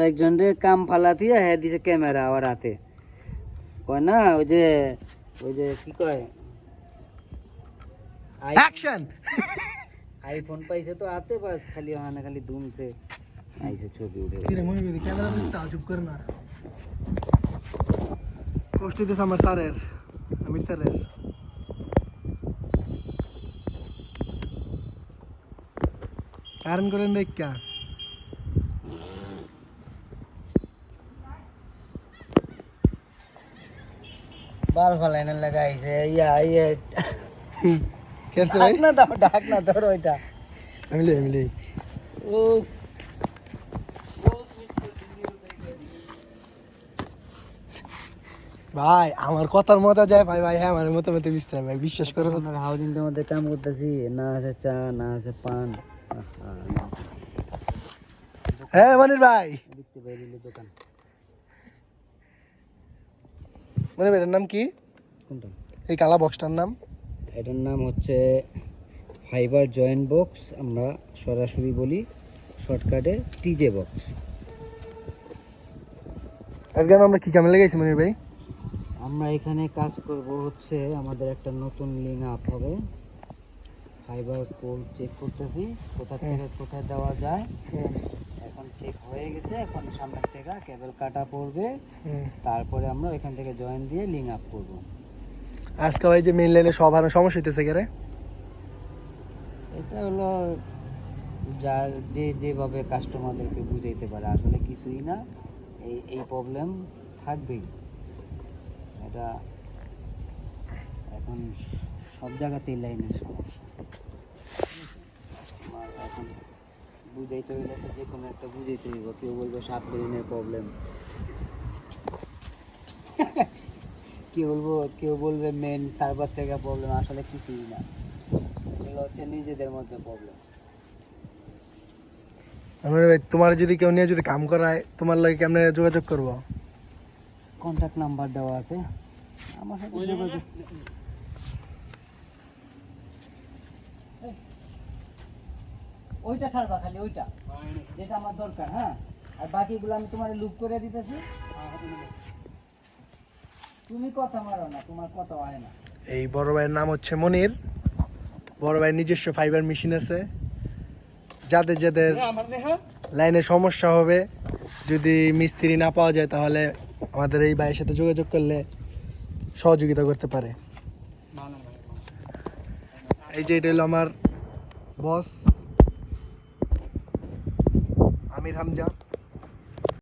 একজন রে কাম ফালা দিয়ে হ্যাঁ দিছে ক্যামেরা আমার হাতে কয় না ওই যে কি কয় অ্যাকশন আইফোন পাইছে তো হাতে বাস খালি ওখানে খালি ধুমছে আইছে ছবি উঠে কিরে মনে করি ক্যামেরা দিতে চুপ করে না কষ্ট দিতে আমার স্যারের আমি স্যারের কারণ করেন দেখ কা বাল ফালাইনে লাগাইছে ইয়া কেসে ভাই ডাক না ধর ওইটা আমি ও ভাই আমার কথার মজা যায় ভাই ভাই হ্যাঁ আমার মতো মতো বিশ্রাম ভাই বিশ্বাস করো আপনার হাউজিংটার মধ্যে কাম করতেছি না আছে চা না আছে পান হ্যাঁ মনির ভাই দেখতে বাইরে দোকান মনির ভাই এটার নাম কি কোনটা এই কালা বক্সটার নাম এটার নাম হচ্ছে ফাইবার জয়েন্ট বক্স আমরা সরাসরি বলি শর্টকাটে টিজে বক্স আজকে আমরা কি কামে লাগাইছি মনির ভাই আমরা এখানে কাজ করব হচ্ছে আমাদের একটা নতুন লিঙ্ক আপ হবে ফাইবার কোড চেক করতেছি কোথা থেকে কোথায় দেওয়া যায় এখন চেক হয়ে গেছে এখন সামনের থেকে কেবল কাটা পড়বে তারপরে আমরা এখান থেকে জয়েন দিয়ে লিঙ্ক আপ করব আজকে ভাই যে মেইন লাইনে সব হারানো সমস্যা হইতেছে কেরে এটা হলো যার যেভাবে কাস্টমারদেরকে বুঝাইতে পারে আসলে কিছুই না এই প্রবলেম থাকবেই এটা এখন সব জায়গাতেই লাইনের সমস্যা এখন বুঝাইতে হইলে তো যে কোনো একটা বুঝাইতে হইব কেউ বলবে সাপ ব্রেনের প্রবলেম কেউ বলবে মেন সার্ভার থেকে প্রবলেম আসলে কিছুই না এগুলো হচ্ছে নিজেদের মধ্যে প্রবলেম আমার ভাই তোমার যদি কেউ নিয়ে যদি কাম করায় তোমার লাগে কেমনে যোগাযোগ করব কন্ট্যাক্ট নাম্বার দেওয়া আছে আমার সাথে যোগাযোগ ওইটা ছাড়বা খালি ওইটা যেটা আমার দরকার হ্যাঁ আর বাকিগুলো আমি তোমার লুপ করে দিতেছি তুমি কথা মারো না তোমার কথা হয় না এই বড় ভাইয়ের নাম হচ্ছে মনির বড় ভাইয়ের নিজস্ব ফাইবার মেশিন আছে যাদের লাইনে সমস্যা হবে যদি মিস্ত্রি না পাওয়া যায় তাহলে আমাদের এই ভাইয়ের সাথে যোগাযোগ করলে সহযোগিতা করতে পারে এই যে এটা হলো আমার বস আমির হামজা